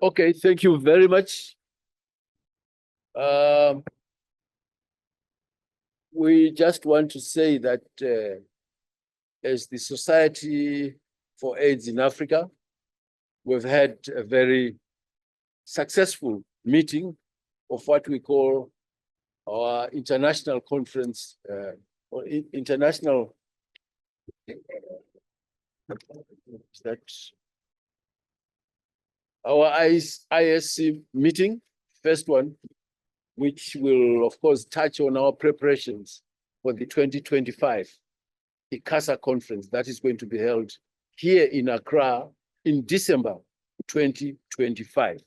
Okay, thank you very much. We just want to say that as the Society for AIDS in Africa, we've had a very successful meeting of what we call our international conference, or international, our ISC meeting, first one, which will, of course, touch on our preparations for the 2025 ICASA conference that is going to be held here in Accra in December 2025.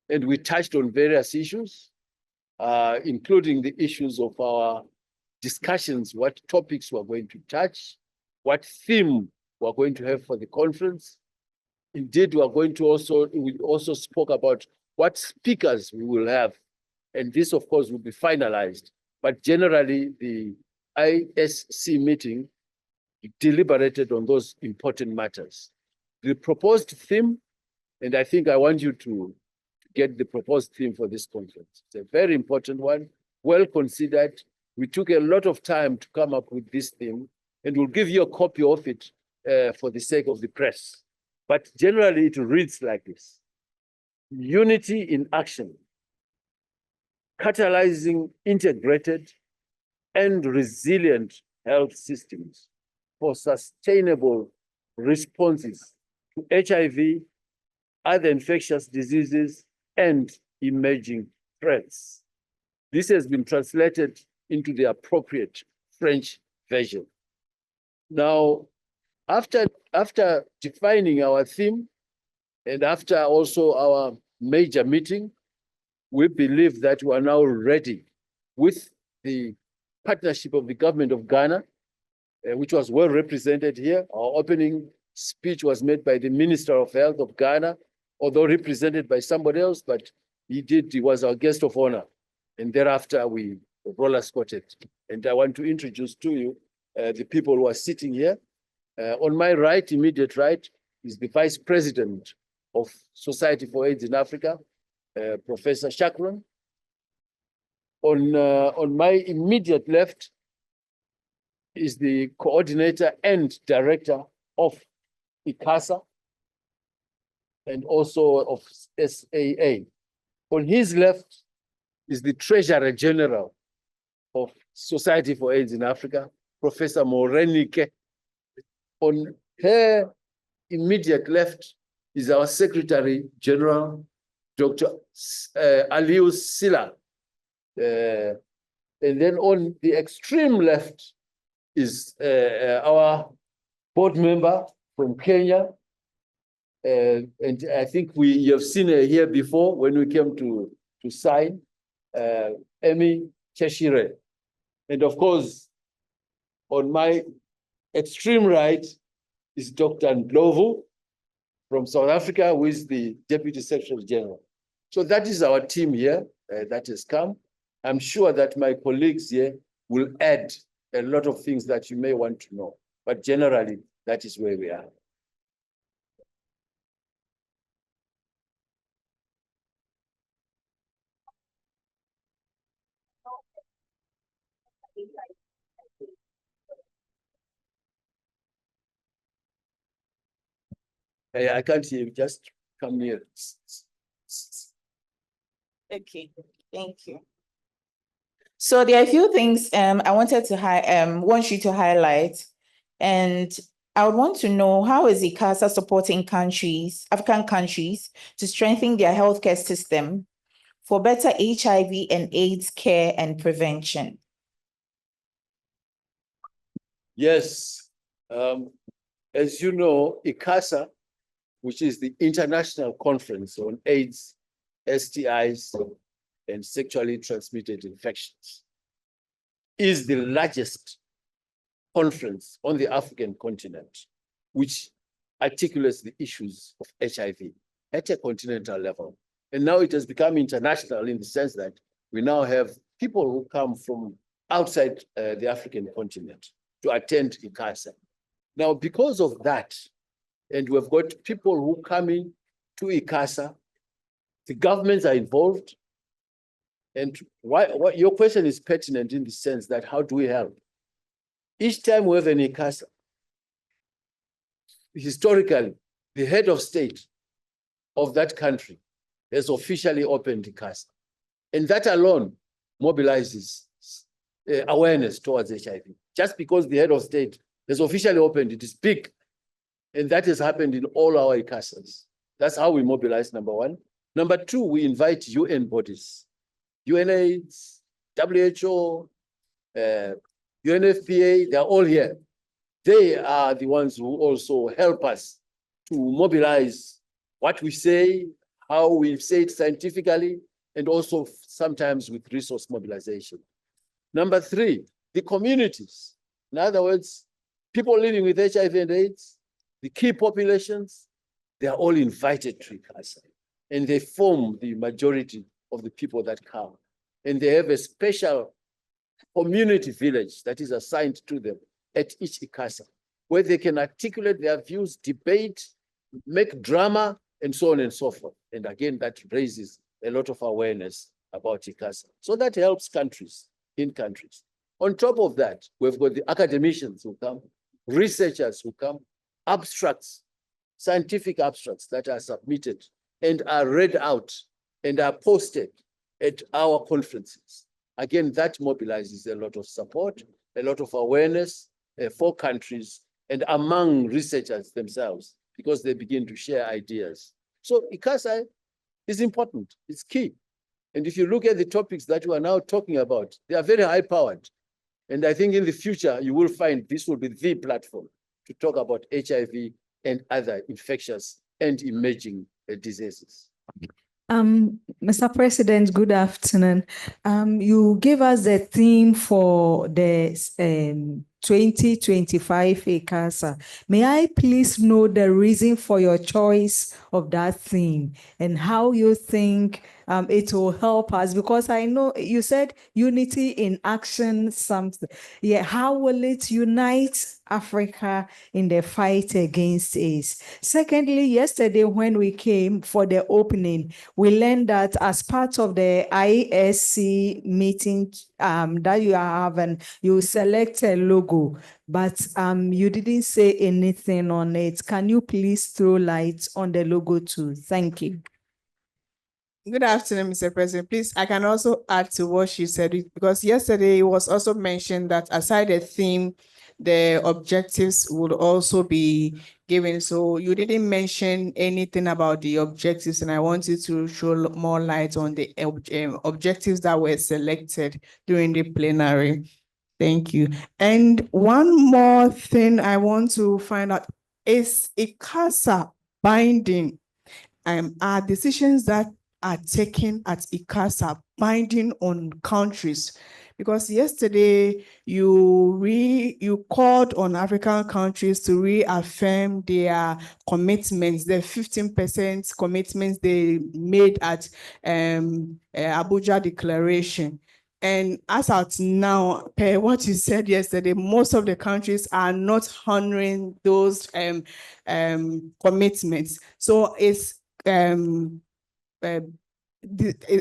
And we touched on various issues, including the issues of our discussions, what topics we're going to touch, what theme we're going to have for the conference. Indeed, we also spoke about what speakers we will have. And this, of course, will be finalized. But generally, the ISC meeting deliberated on those important matters. The proposed theme, and I think I want you to get the proposed theme for this conference. It's a very important one, well considered. We took a lot of time to come up with this theme, and we'll give you a copy of it for the sake of the press. But generally, it reads like this: Unity in action, catalyzing integrated and resilient health systems for sustainable responses to HIV, other infectious diseases, and emerging threats. This has been translated into the appropriate French version. Now, after defining our theme and after also our major meeting, we believe that we are now ready with the partnership of the government of Ghana, which was well represented here. Our opening speech was made by the Minister of Health of Ghana, although represented by somebody else, but he was our guest of honor. And thereafter, we roller scotted. And I want to introduce to you the people who are sitting here. On my right, immediate right, is the Vice President of Society for AIDS in Africa, Professor Shakron. On my immediate left is the coordinator and director of ICASA and also of SAA. On his left is the Treasurer General of Society for AIDS in Africa, Professor Morenike. On her immediate left is our Secretary General, Dr. Aliou Silla. And then on the extreme left is our board member from Kenya. And I think you have seen her here before when we came to sign, Emi Cheshire. And of course, on my extreme right is Dr. Ndlovu from South Africa, who is the Deputy Secretary General. So that is our team here that has come. I'm sure that my colleagues here will add a lot of things that you may want to know. But generally, that is where we are. I can't hear you. Just come here. Okay, thank you. So there are a few things I want you to highlight, and I would want to know, how is ICASA supporting African countries, to strengthen their healthcare system for better HIV and AIDS care and prevention? Yes, as you know, ICASA, which is the International Conference on AIDS, STIs, and sexually transmitted infections, is the largest conference on the African continent, which articulates the issues of HIV at a continental level. And now it has become international in the sense that we now have people who come from outside the African continent to attend ICASA. Now, because of that, and we've got people who come in to ICASA The governments are involved. And what your question is pertinent in the sense that how do we help? Each time we have an ICASA, historically, the head of state of that country has officially opened ICASA. And that alone mobilizes awareness towards HIV. Just because the head of state has officially opened it is big. And that has happened in all our ICASAs. That's how we mobilize, number one. Number two, we invite UN bodies, UNAIDS, WHO, UNFPA, they're all here. They are the ones who also help us to mobilize what we say, how we say it scientifically, and also sometimes with resource mobilization. Number three, the communities. In other words, people living with HIV and AIDS, the key populations, they are all invited to ICASA, and they form the majority of the people that come. And they have a special community village that is assigned to them at each ICASA, where they can articulate their views, debate, make drama, and so on and so forth. And again, that raises a lot of awareness about ICASA. So that helps countries, in countries. On top of that, we've got the academicians who come, researchers who come, abstracts, scientific abstracts that are submitted and are read out and are posted at our conferences. Again, that mobilizes a lot of support, a lot of awareness for countries and among researchers themselves, because they begin to share ideas. So ICASA is important, it's key. And if you look at the topics that we are now talking about, they are very high-powered. And I think in the future, you will find this will be the platform to talk about HIV and other infectious and emerging diseases. Mr. President, good afternoon. You gave us the theme for the 2025 ICASA. May I please know the reason for your choice of that theme and how you think it will help us? Because I know you said unity in action, something. Yeah, how will it unite Africa in the fight against AIDS? Secondly, yesterday when we came for the opening, we learned that as part of the ISC meeting that you are having, you select a logo, but you didn't say anything on it. Can you please throw light on the logo too? Thank you. Good afternoon, Mr. President. Please, I can also add to what she said, because yesterday it was also mentioned that aside the theme, the objectives would also be given. So you didn't mention anything about the objectives, and I wanted to show more light on the objectives that were selected during the plenary. Thank you. And one more thing I want to find out is ICASA binding. Are decisions that are taken at ICASA binding on countries? Because yesterday you called on African countries to reaffirm their commitments, the 15% commitments they made at Abuja Declaration. And as at now, per what you said yesterday, most of the countries are not honoring those commitments. So it's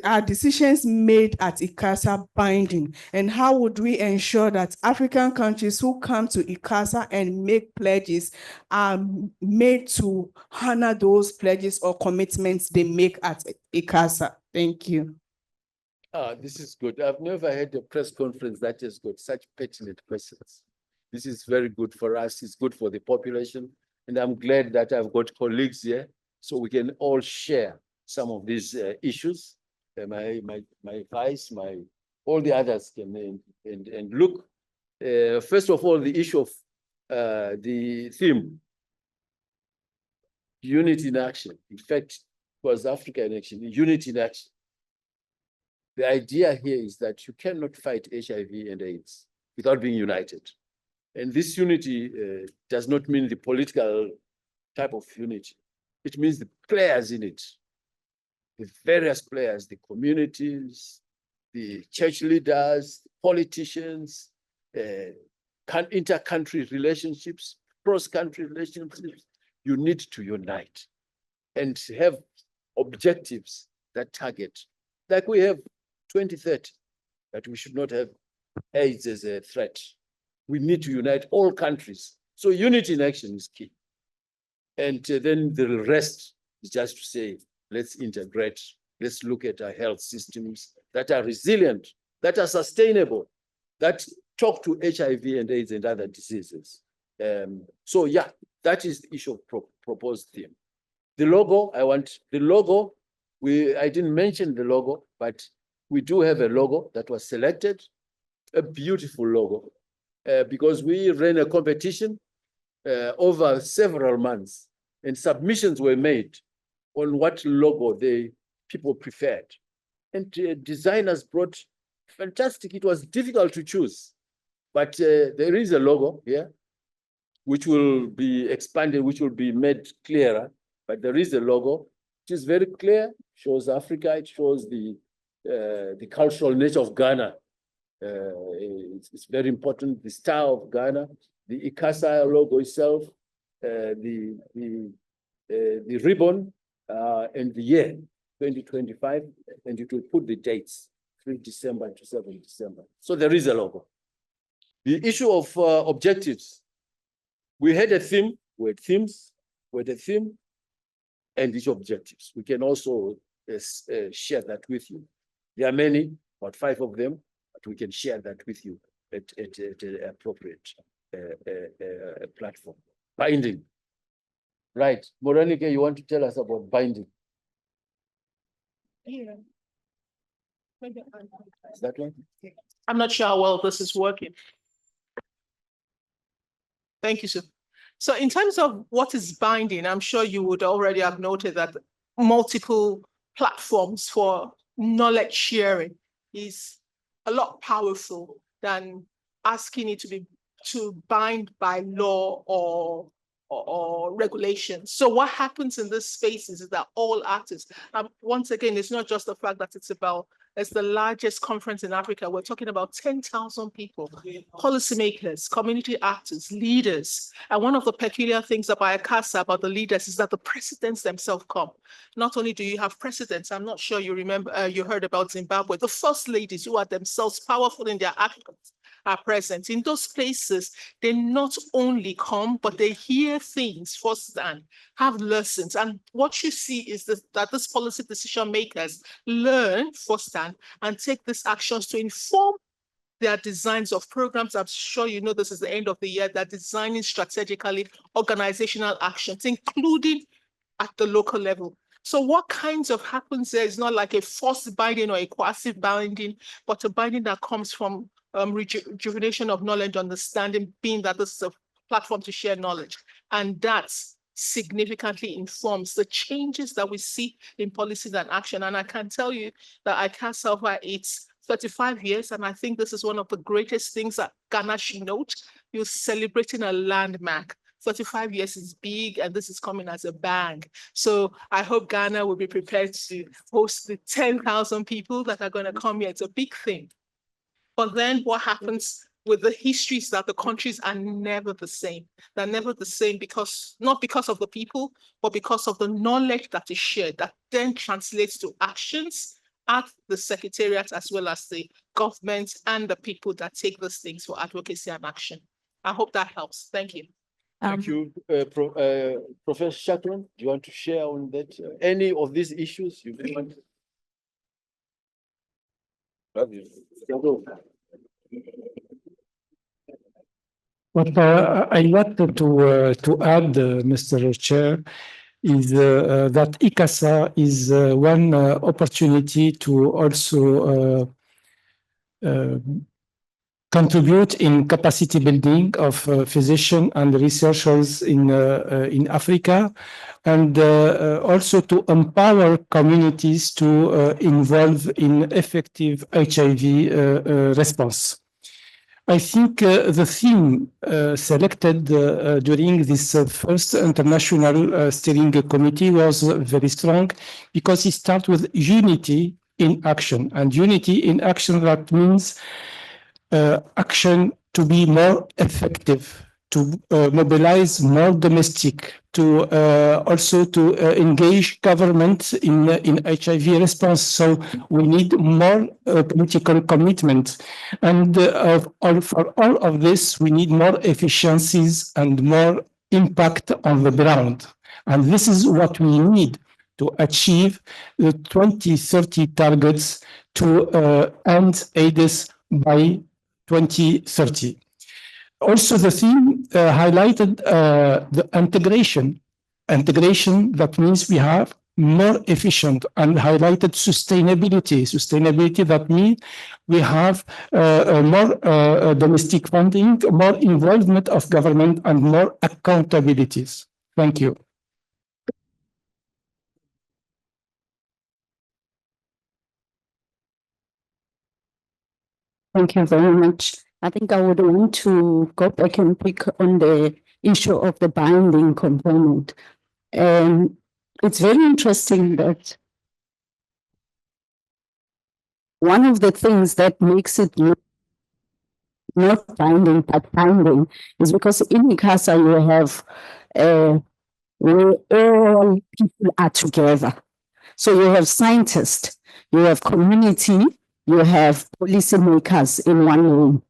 are decisions made at ICASA binding, and how would we ensure that African countries who come to ICASA and make pledges are made to honor those pledges or commitments they make at ICASA? Thank you. This is good. I've never had a press conference that has got such pertinent questions. This is very good for us. It's good for the population. And I'm glad that I've got colleagues here so we can all share some of these issues. My vice, all the others can and look. First of all, the issue of the theme, unity in action. In fact, it was Africa in action, unity in action. The idea here is that you cannot fight HIV and AIDS without being united. And this unity does not mean the political type of unity. It means the players in it, the various players, the communities, the church leaders, politicians, inter-country relationships, cross-country relationships. You need to unite and have objectives that target. Like we have 2030, that we should not have AIDS as a threat. We need to unite all countries. So unity in action is key. And then the rest is just to say, let's integrate, let's look at our health systems that are resilient, that are sustainable, that talk to HIV and AIDS and other diseases. So yeah, that is the issue of proposed theme. The logo, I didn't mention the logo, but we do have a logo that was selected, a beautiful logo, because we ran a competition over several months, and submissions were made on what logo the people preferred. And designers brought fantastic, it was difficult to choose, but there is a logo here, which will be expanded, which will be made clearer, but there is a logo, which is very clear, shows Africa, it shows the cultural nature of Ghana. It's very important, the star of Ghana, the ICASA logo itself, the ribbon, and the year, 2025, and it will put the dates, 3 December to 7 December. So there is a logo. The issue of objectives, we had a theme, we had themes, we had a theme, and its objectives. We can also share that with you. There are many, about 5 of them, but we can share that with you at an appropriate platform. Binding. Right. Morenike, you want to tell us about binding? Yeah. Is that one? I'm not sure how well this is working. Thank you, sir. So in terms of what is binding, I'm sure you would already have noted that multiple platforms for knowledge sharing is a lot powerful than asking it to bind by law or regulations. So what happens in this space is that all actors, once again, it's not just the fact that it's the largest conference in Africa. We're talking about 10,000 people, policymakers, community actors, leaders. And one of the peculiar things about ICASA, about the leaders, is that the presidents themselves come. Not only do you have presidents, I'm not sure you remember, you heard about Zimbabwe, the first ladies who are themselves powerful in their actions are present. In those places, they not only come, but they hear things firsthand, have lessons. And what you see is that these policy decision makers learn firsthand and take these actions to inform their designs of programs. I'm sure you know this is the end of the year. They're designing strategically organizational actions, including at the local level. So what kinds of happens there is not like a forced binding or a coercive binding, but a binding that comes from rejuvenation of knowledge, understanding, being that this is a platform to share knowledge. And that significantly informs the changes that we see in policies and action. And I can tell you that ICASA over its 35 years, and I think this is one of the greatest things that Ghana should note, you're celebrating a landmark. 35 years is big, and this is coming as a bang. So I hope Ghana will be prepared to host the 10,000 people that are going to come here. It's a big thing. But then what happens with the histories that the countries are never the same. They're never the same because, not because of the people, but because of the knowledge that is shared that then translates to actions at the secretariat as well as the government and the people that take these things for advocacy and action. I hope that helps. Thank you. Thank you. Professor Shakran, do you want to share on that? Any of these issues you want? What I wanted to add, Mr. Chair, is that ICASA is one opportunity to also contribute in capacity building of physicians and researchers in Africa, and also to empower communities to involve in effective HIV response. I think the theme selected during this first international steering committee was very strong because it starts with unity in action, and unity in action, that means action to be more effective to mobilize more domestic, to also to engage government in HIV response. So we need more political commitment. And for all of this, we need more efficiencies and more impact on the ground. And this is what we need to achieve the 2030 targets to end AIDS by 2030. Also, the theme highlighted the integration. Integration, that means we have more efficient, and highlighted sustainability. Sustainability, that means we have more domestic funding, more involvement of government, and more accountabilities. Thank you. Thank you very much. I think I would want to go back and pick on the issue of the binding component. It's very interesting that one of the things that makes it not binding but binding is because in ICASA you have where all people are together. So you have scientists, you have community, you have policymakers in one room.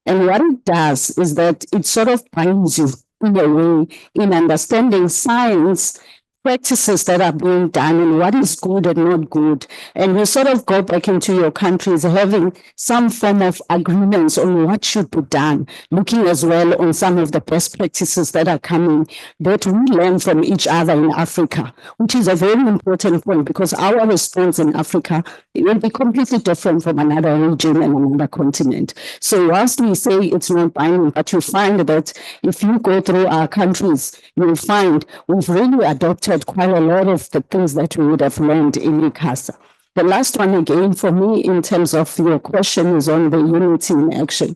And what it does is that it sort of binds you in a way in understanding science, practices that are being done and what is good and not good. And you sort of go back into your countries having some form of agreements on what should be done, looking as well on some of the best practices that are coming that we learn from each other in Africa, which is a very important point because our response in Africa will be completely different from another region and another continent. So whilst we say it's not binding, but you find that if you go through our countries, you'll find we've really adopted quite a lot of the things that we would have learned in ICASA. The last one again for me in terms of your question is on the unity in action.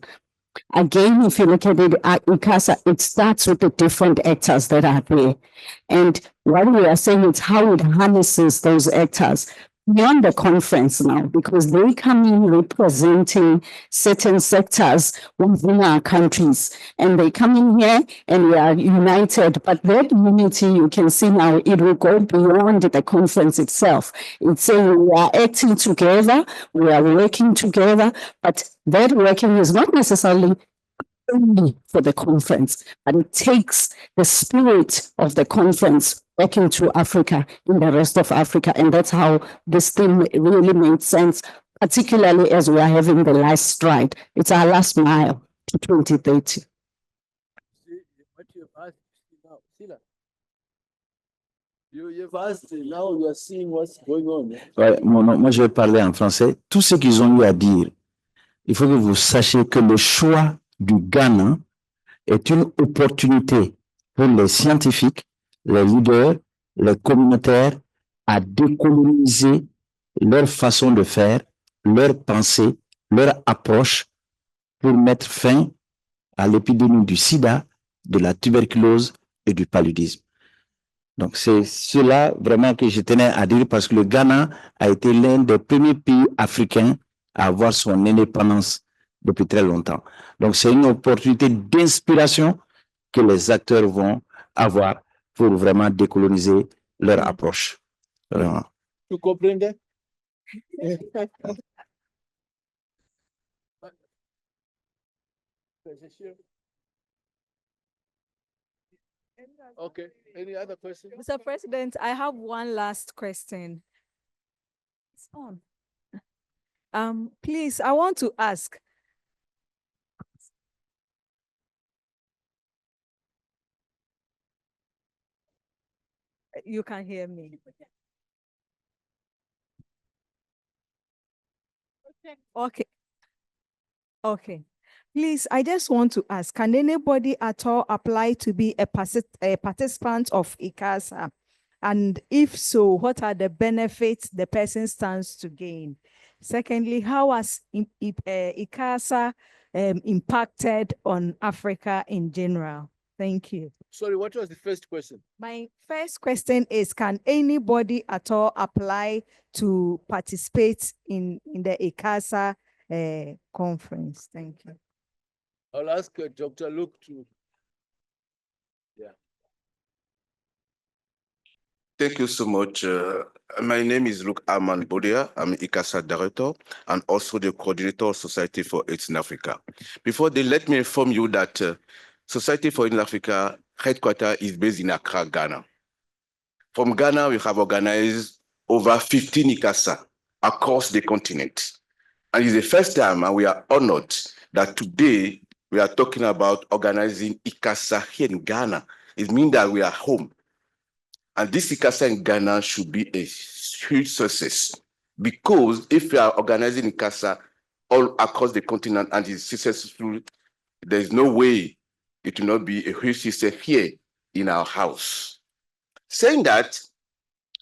Again, if you look at it at ICASA, it starts with the different actors that are there. And what we are saying is how it harnesses those actors beyond the conference now, because they come in representing certain sectors within our countries, and they come in here and we are united. But that unity, you can see now, it will go beyond the conference itself. It's saying we are acting together, we are working together, but that working is not necessarily only for the conference, but it takes the spirit of the conference back into Africa, in the rest of Africa. And that's how this thing really made sense, particularly as we are having the last stride. It's our last mile to 2030. What you've asked now, Sila. You've asked, now you are seeing what's going on. Ouais, moi, je vais parler en français. Tout ce qu'ils ont eu à dire, il faut que vous sachiez que le choix du Ghana est une opportunité pour les scientifiques, les leaders, les communautaires à décoloniser leur façon de faire, leur pensée, leur approche pour mettre fin à l'épidémie du sida, de la tuberculose et du paludisme. Donc, c'est cela vraiment que je tenais à dire parce que le Ghana a été l'un des premiers pays africains à avoir son indépendance depuis très longtemps. Donc, c'est une opportunité d'inspiration que les acteurs vont avoir pour vraiment décoloniser leur approche. Vraiment. Tu comprends? Okay, any other question? Mr. President, I have one last question. It's on. Please, I want to ask. You can hear me. Okay. Okay. Please, I just want to ask, can anybody at all apply to be a participant of ICASA? And if so, what are the benefits the person stands to gain? Secondly, how has ICASA impacted on Africa in general? Thank you. Sorry, what was the first question? My first question is, can anybody at all apply to participate in the ICASA conference? Thank you. I'll ask Dr. Luke to Thank you so much. My name is Luke Armand Bodia. I'm ICASA director and also the coordinator of Society for AIDS in Africa. Before they let me inform you that Society for AIDS in Africa headquarters is based in Accra, Ghana. From Ghana, we have organized over 15 ICASA across the continent. And it's the first time, and we are honored that today we are talking about organizing ICASA here in Ghana. It means that we are home. And this ICASA in Ghana should be a huge success, because if we are organizing ICASA all across the continent and it's successful, there's no way it will not be a huge success here in our house. Saying that,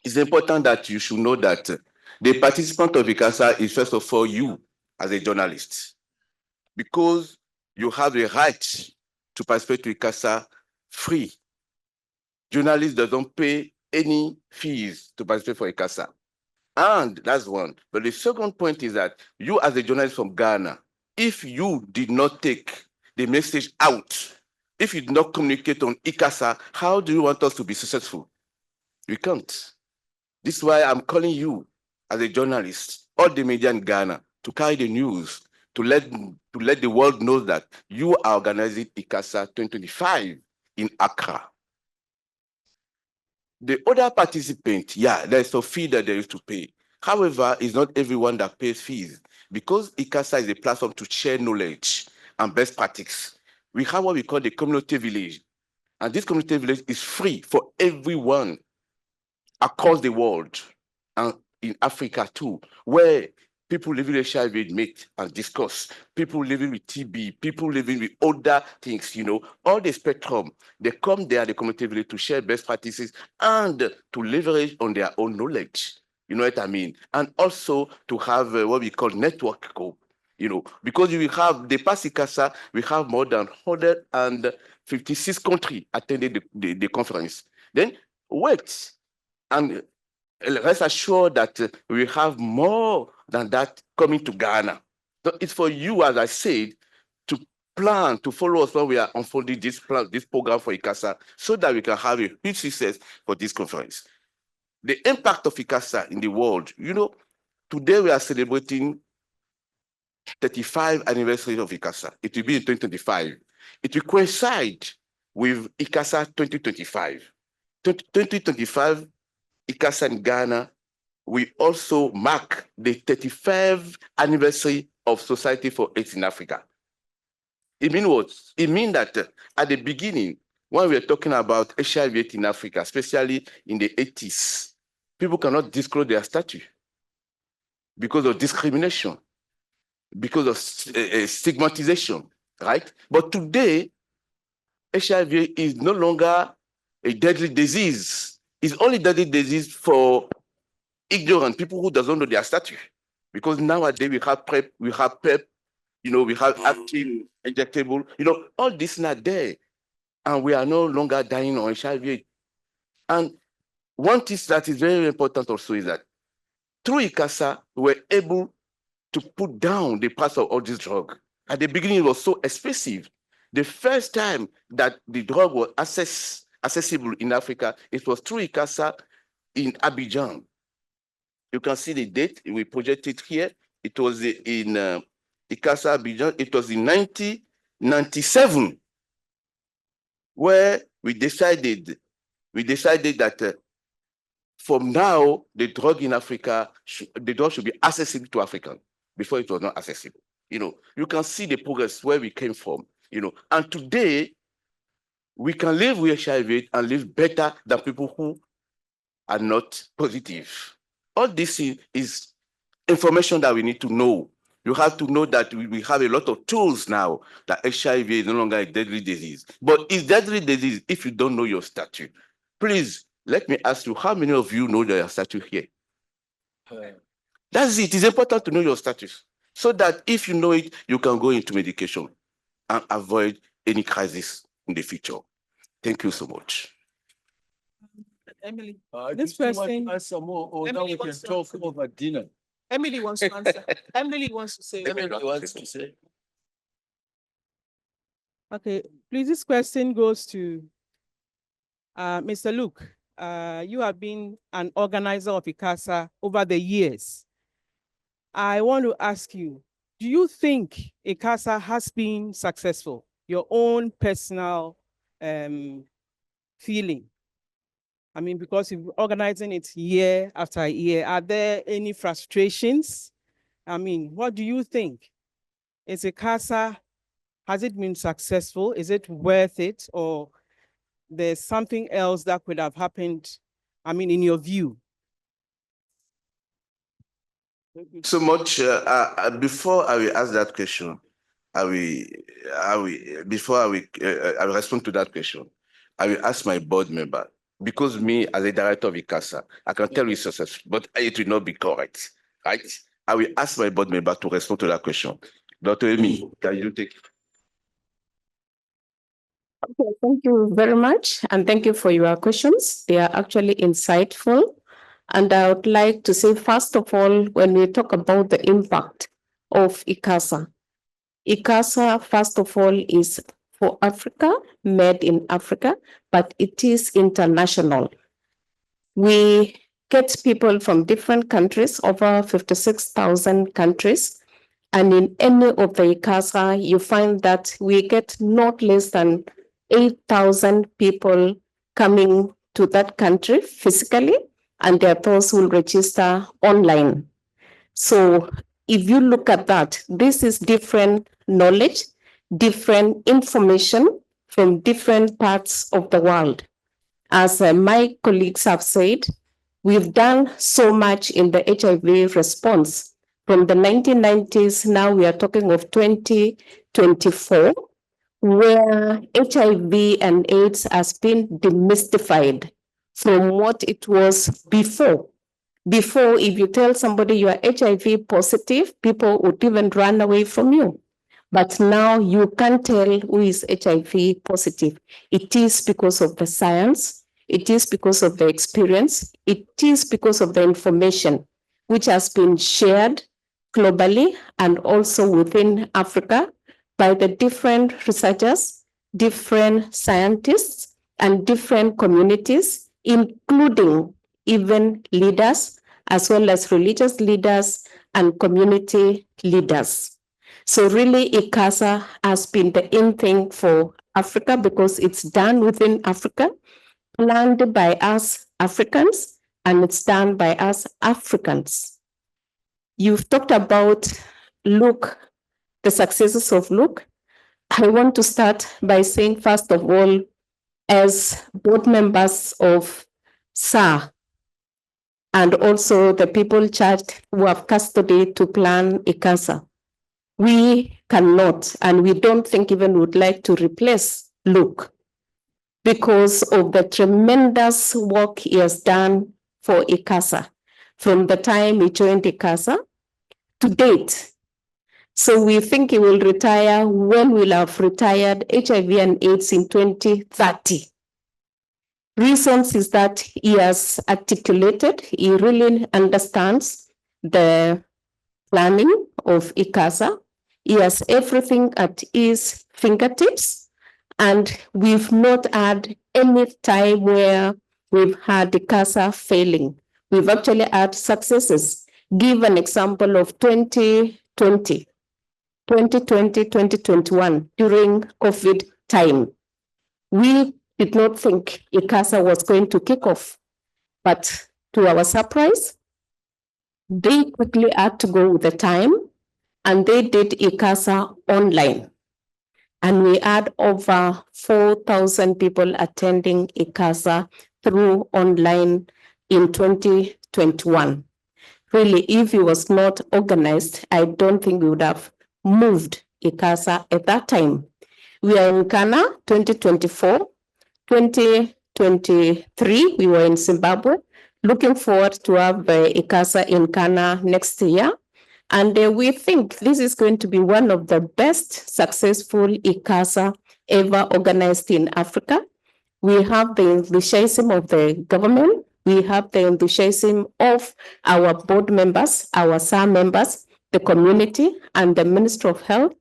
it's important that you should know that the participant of ICASA is first of all you as a journalist, because you have the right to participate to ICASA free. Journalists don't pay any fees to participate for ICASA. And that's one. But the second point is that you as a journalist from Ghana, if you did not take the message out, if you did not communicate on ICASA, how do you want us to be successful? We can't. This is why I'm calling you as a journalist, all the media in Ghana, to carry the news, to let the world know that you are organizing ICASA 2025 in Accra. The other participant, yeah, there's a fee that they used to pay. However, it's not everyone that pays fees, because ICASA is a platform to share knowledge and best practices. We have what we call the community village. And this community village is free for everyone across the world and in Africa too, where people living with HIV meet and discuss, people living with TB, people living with other things, all the spectrum, they come there at the community village to share best practices and to leverage on their own knowledge. You know what I mean? And also to have what we call network group, because we have the past ICASA, we have more than 156 countries attending the conference. Then wait, and rest assured that we have more than that coming to Ghana. So it's for you, as I said, to plan, to follow us when we are unfolding this program for ICASA, so that we can have a huge success for this conference. The impact of ICASA in the world, today we are celebrating 35th anniversary of ICASA. It will be in 2025. It will coincide with ICASA 2025. 2025, ICASA in Ghana, we also mark the 35th anniversary of Society for AIDS in Africa. It means what? It means that at the beginning, when we are talking about HIV AIDS in Africa, especially in the 80s, people cannot disclose their status because of discrimination, because of stigmatization, right? But today, HIV is no longer a deadly disease. It's only deadly disease for ignorant people who doesn't know their status. Because nowadays we have PrEP, we have PEP, we have active, injectable, all this not there. And we are no longer dying on HIV. And one thing that is very important also is that through ICASA, we were able to put down the price of all this drug. At the beginning, it was so expensive. The first time that the drug was accessible in Africa, it was through ICASA in Abidjan. You can see the date, we projected here. It was in ICASA Abidjan, it was in 1997, where we decided that from now, the drug in Africa, the drug should be accessible to Africans. Before it was not accessible. You can see the progress where we came from, and today we can live with HIV and live better than people who are not positive. All this is information that we need to know. You have to know that we have a lot of tools now that HIV is no longer a deadly disease. But it's deadly disease if you don't know your status. Please, let me ask you, how many of you know your status here? That's it. It's important to know your status, so that if you know it, you can go into medication and avoid any crisis in the future. Thank you so much. Emily, This person answer more, or now we can talk over dinner. Emily wants to answer. Emily wants to say. Emily wants to say. Okay, please, this question goes to Mr. Luke. you have been an organizer of ICASA over the years. I want to ask you, do you think ICASA has been successful? Your own personal feeling? I mean, because you're organizing it year after year, are there any frustrations? I mean, what do you think? Is ICASA, has it been successful? Is it worth it? Or there's something else that could have happened, I mean, in your view? So much. Before I will ask that question, I will respond to that question, I will ask my board member, because me as a director of ICASA, I can tell you success, but it will not be correct, right? I will ask my board member to respond to that question. Dr. Emi, can you take it? Okay, thank you very much, and thank you for your questions. They are actually insightful. And I would like to say, first of all, when we talk about the impact of ICASA, ICASA, first of all, is for Africa, made in Africa, but it is international. We get people from different countries, over 56,000 countries. And in any of the ICASA, you find that we get not less than 8,000 people coming to that country physically, and there are those who will register online. So if you look at that, this is different knowledge, different information from different parts of the world. As my colleagues have said, we've done so much in the HIV response. From the 1990s, now we are talking of 2024, where HIV and AIDS has been demystified from what it was before. Before, if you tell somebody you are HIV positive, people would even run away from you. But now you can't tell who is HIV positive. It is because of the science. It is because of the experience. It is because of the information which has been shared globally and also within Africa by the different researchers, different scientists, and different communities, including even leaders, as well as religious leaders and community leaders. So really, ICASA has been the in thing for Africa because it's done within Africa, planned by us Africans, and it's done by us Africans. You've talked about Look, the successes of Look. I want to start by saying, first of all, as board members of SAR, and also the people charged who have custody to plan ICASA, we cannot, and we don't think even would like to replace Luke because of the tremendous work he has done for ICASA from the time he joined ICASA to date. So we think he will retire when we'll have retired HIV and AIDS in 2030. Reasons is that he has articulated, he really understands the planning of ICASA. He has everything at his fingertips, and we've not had any time where we've had ICASA failing. We've actually had successes. Give an example of 2020, 2021, during COVID time. We did not think ICASA was going to kick off, but to our surprise, they quickly had to go with the time, and they did ICASA online. And we had over 4,000 people attending ICASA through online in 2021. Really, if it was not organized, I don't think we would have moved ICASA at that time. We are in Ghana, 2024. 2023, we were in Zimbabwe. Looking forward to have ICASA in Ghana next year. And we think this is going to be one of the best successful ICASA ever organized in Africa. We have the enthusiasm of the government. We have the enthusiasm of our board members, our SAR members, the community, and the Ministry of Health.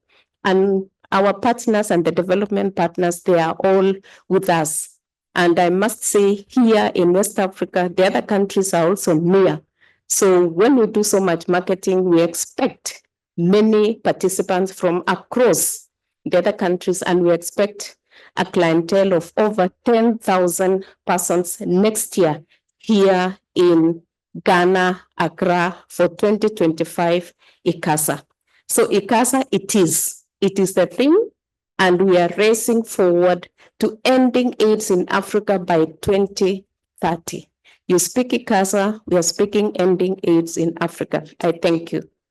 And our partners and the development partners, they are all with us. And I must say here in West Africa, the other countries are also near. So when we do so much marketing, we expect many participants from across the other countries, and we expect a clientele of over 10,000 persons next year here in Ghana, Accra for 2025 ICASA. So ICASA, it is the thing, and we are racing forward to ending AIDS in Africa by 2030. You speak ICASA, we are speaking ending AIDS in Africa. I thank you.